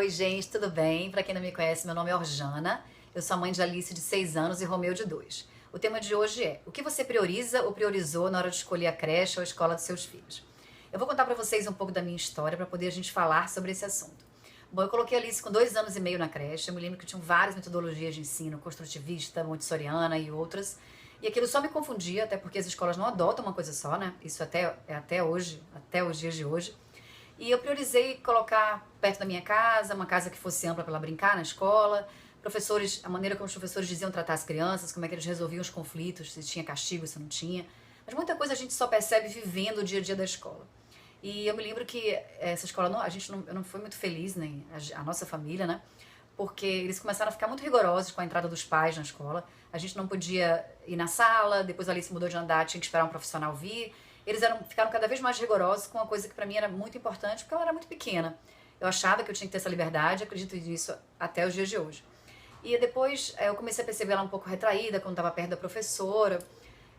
Oi, gente, tudo bem? Para quem não me conhece, meu nome é Orjana. Eu sou a mãe de Alice, de 6 anos, e Romeu, de 2. O tema de hoje é: o que você prioriza ou priorizou na hora de escolher a creche ou a escola dos seus filhos? Eu vou contar para vocês um pouco da minha história para poder a gente falar sobre esse assunto. Bom, eu coloquei a Alice com 2 anos e meio na creche. Eu me lembro que tinham várias metodologias de ensino, construtivista, montessoriana e outras. E aquilo só me confundia, até porque as escolas não adotam uma coisa só, né? Isso até hoje, até os dias de hoje. E eu priorizei colocar perto da minha casa, uma casa que fosse ampla para ela brincar na escola, professores, a maneira como os professores diziam tratar as crianças, como é que eles resolviam os conflitos, se tinha castigo, se não tinha. Mas muita coisa a gente só percebe vivendo o dia a dia da escola. E eu me lembro que essa escola, eu não fui muito feliz, nem a nossa família, né? Porque eles começaram a ficar muito rigorosos com a entrada dos pais na escola. A gente não podia ir na sala, depois a Alice mudou de andar, tinha que esperar um profissional vir. Ficaram cada vez mais rigorosos com uma coisa que pra mim era muito importante, porque ela era muito pequena. Eu achava que eu tinha que ter essa liberdade, acredito nisso até os dias de hoje. E depois eu comecei a perceber ela um pouco retraída, quando estava perto da professora.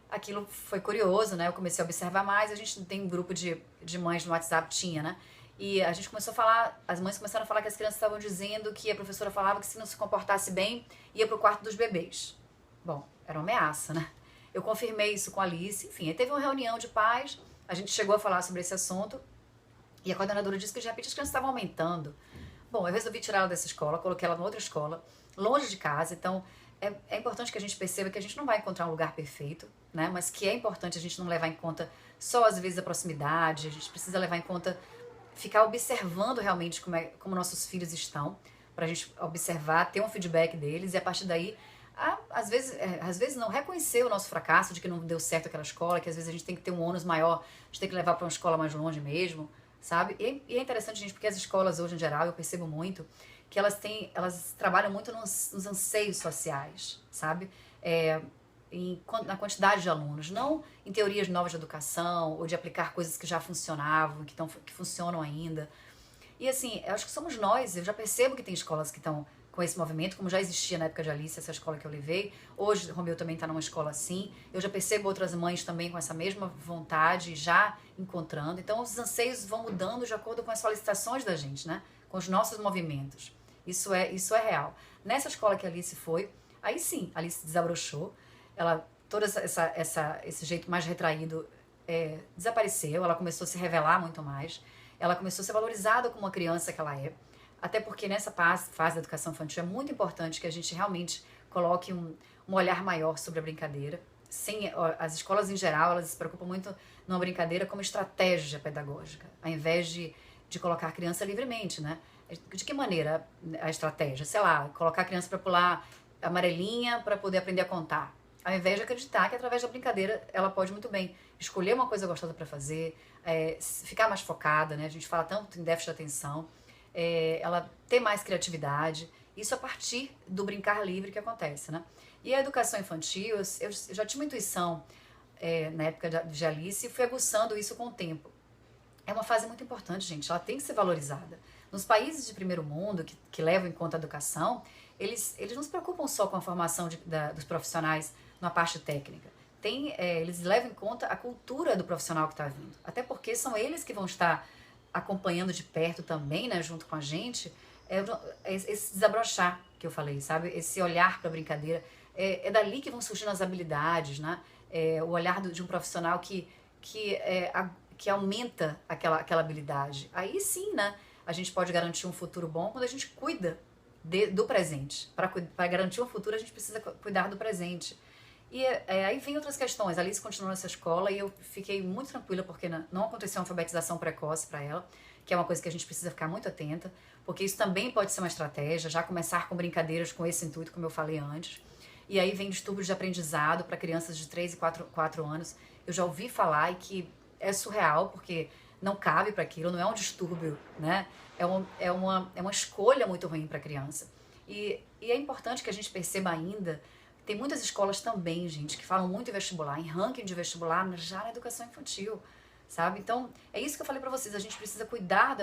Aquilo foi curioso, né? Eu comecei a observar mais. A gente tem um grupo de mães no WhatsApp, tinha, né? E a gente começou a falar, as mães começaram a falar que as crianças estavam dizendo que a professora falava que se não se comportasse bem, ia pro quarto dos bebês. Bom, era uma ameaça, né? Eu confirmei isso com a Alice, enfim, aí teve uma reunião de pais, a gente chegou a falar sobre esse assunto, e a coordenadora disse que de repente as crianças estavam aumentando. Bom, eu resolvi tirá-la dessa escola, coloquei ela numa outra escola, longe de casa, então é importante que a gente perceba que a gente não vai encontrar um lugar perfeito, né? Mas que é importante a gente não levar em conta só às vezes a proximidade, a gente precisa levar em conta ficar observando realmente como nossos filhos estão, pra gente observar, ter um feedback deles e a partir daí, às vezes não, reconhecer o nosso fracasso de que não deu certo aquela escola, que às vezes a gente tem que ter um ônus maior, a gente tem que levar pra uma escola mais longe mesmo, sabe? E é interessante, gente, porque as escolas hoje em geral, eu percebo muito, que elas trabalham muito nos anseios sociais, sabe? Na quantidade de alunos, não em teorias novas de educação ou de aplicar coisas que já funcionavam, que funcionam ainda. E assim, eu acho que somos nós, eu já percebo que tem escolas que estão com esse movimento, como já existia na época de Alice, essa escola que eu levei. Hoje, Romeu também está numa escola assim. Eu já percebo outras mães também com essa mesma vontade, já encontrando. Então, os anseios vão mudando de acordo com as solicitações da gente, né? Com os nossos movimentos. Isso é real. Nessa escola que a Alice foi, aí sim, a Alice desabrochou. Todo esse jeito mais retraído desapareceu. Ela começou a se revelar muito mais. Ela começou a ser valorizada como uma criança que ela é. Até porque nessa fase da educação infantil é muito importante que a gente realmente coloque um olhar maior sobre a brincadeira. As escolas em geral, elas se preocupam muito numa brincadeira como estratégia pedagógica, ao invés de colocar a criança livremente, né? De que maneira a estratégia? Sei lá, colocar a criança para pular amarelinha para poder aprender a contar. Ao invés de acreditar que através da brincadeira ela pode muito bem escolher uma coisa gostosa para fazer, ficar mais focada, né? A gente fala tanto em déficit de atenção, ela ter mais criatividade, isso a partir do brincar livre que acontece, né? E a educação infantil, eu já tinha uma intuição na época de Alice e fui aguçando isso com o tempo. É uma fase muito importante, gente, ela tem que ser valorizada. Nos países de primeiro mundo, que levam em conta a educação, eles não se preocupam só com a formação dos profissionais na parte técnica. Eles levam em conta a cultura do profissional que está vindo. Até porque são eles que vão estar acompanhando de perto também, né, junto com a gente, esse desabrochar que eu falei, sabe? Esse olhar para a brincadeira. É dali que vão surgindo as habilidades, né? O olhar de um profissional que aumenta aquela habilidade. Aí sim, né? A gente pode garantir um futuro bom quando a gente cuida do presente. Para garantir um futuro, a gente precisa cuidar do presente. E aí vem outras questões. A Alice continuou nessa escola e eu fiquei muito tranquila porque não aconteceu uma alfabetização precoce para ela, que é uma coisa que a gente precisa ficar muito atenta, porque isso também pode ser uma estratégia, já começar com brincadeiras com esse intuito, como eu falei antes. E aí vem distúrbios de aprendizado para crianças de 3 e 4 anos. Eu já ouvi falar e que é surreal, porque não cabe para aquilo, não é um distúrbio, né? É uma escolha muito ruim para a criança. E é importante que a gente perceba ainda. Tem muitas escolas também, gente, que falam muito em vestibular, em ranking de vestibular, já na educação infantil, sabe? Então, é isso que eu falei pra vocês, a gente precisa cuidar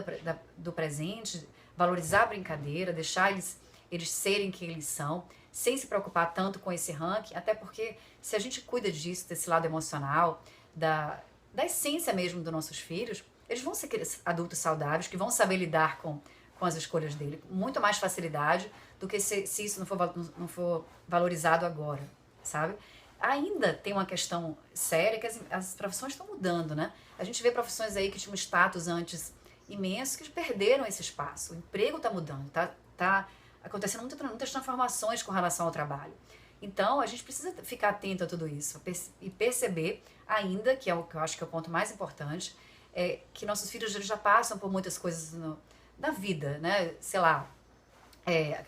do presente, valorizar a brincadeira, deixar eles serem quem eles são, sem se preocupar tanto com esse ranking, até porque se a gente cuida disso, desse lado emocional, da essência mesmo dos nossos filhos, eles vão ser adultos saudáveis, que vão saber lidar com com as escolhas dele, com muito mais facilidade do que se isso não for valorizado agora, sabe? Ainda tem uma questão séria que as profissões estão mudando, né? A gente vê profissões aí que tinham um status antes imenso que perderam esse espaço. O emprego está mudando, tá acontecendo muitas transformações com relação ao trabalho. Então, a gente precisa ficar atento a tudo isso e perceber ainda, que é o que eu acho que é o ponto mais importante, é que nossos filhos já passam por muitas coisas na vida, né? Sei lá,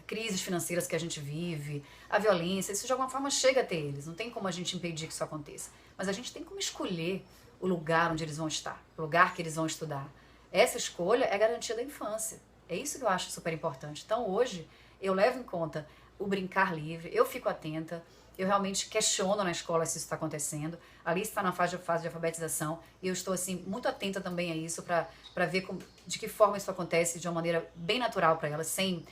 crises financeiras que a gente vive, a violência, isso de alguma forma chega até eles. Não tem como a gente impedir que isso aconteça. Mas a gente tem como escolher o lugar onde eles vão estar, o lugar que eles vão estudar. Essa escolha é garantia da infância. É isso que eu acho super importante. Então, hoje, eu levo em conta o brincar livre, eu fico atenta, eu realmente questiono na escola se isso está acontecendo. A Alice está na fase de alfabetização e eu estou assim muito atenta também a isso para ver de que forma isso acontece de uma maneira bem natural para ela, sem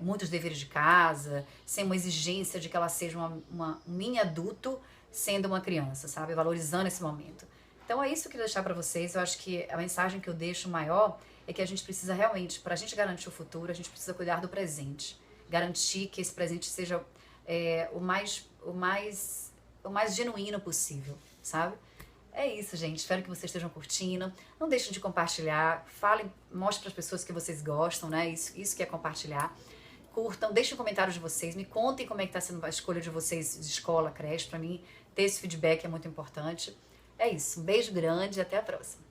muitos deveres de casa, sem uma exigência de que ela seja um mini adulto sendo uma criança, sabe? Valorizando esse momento. Então é isso que eu queria deixar para vocês. Eu acho que a mensagem que eu deixo maior é que a gente precisa realmente, para a gente garantir o futuro, a gente precisa cuidar do presente. Garantir que esse presente seja o mais genuíno possível, sabe? É isso, gente. Espero que vocês estejam curtindo. Não deixem de compartilhar. Falem, mostrem para as pessoas que vocês gostam, né? Isso que é compartilhar. Curtam, deixem comentários de vocês. Me contem como é que está sendo a escolha de vocês de escola, creche. Para mim, ter esse feedback é muito importante. É isso. Um beijo grande e até a próxima.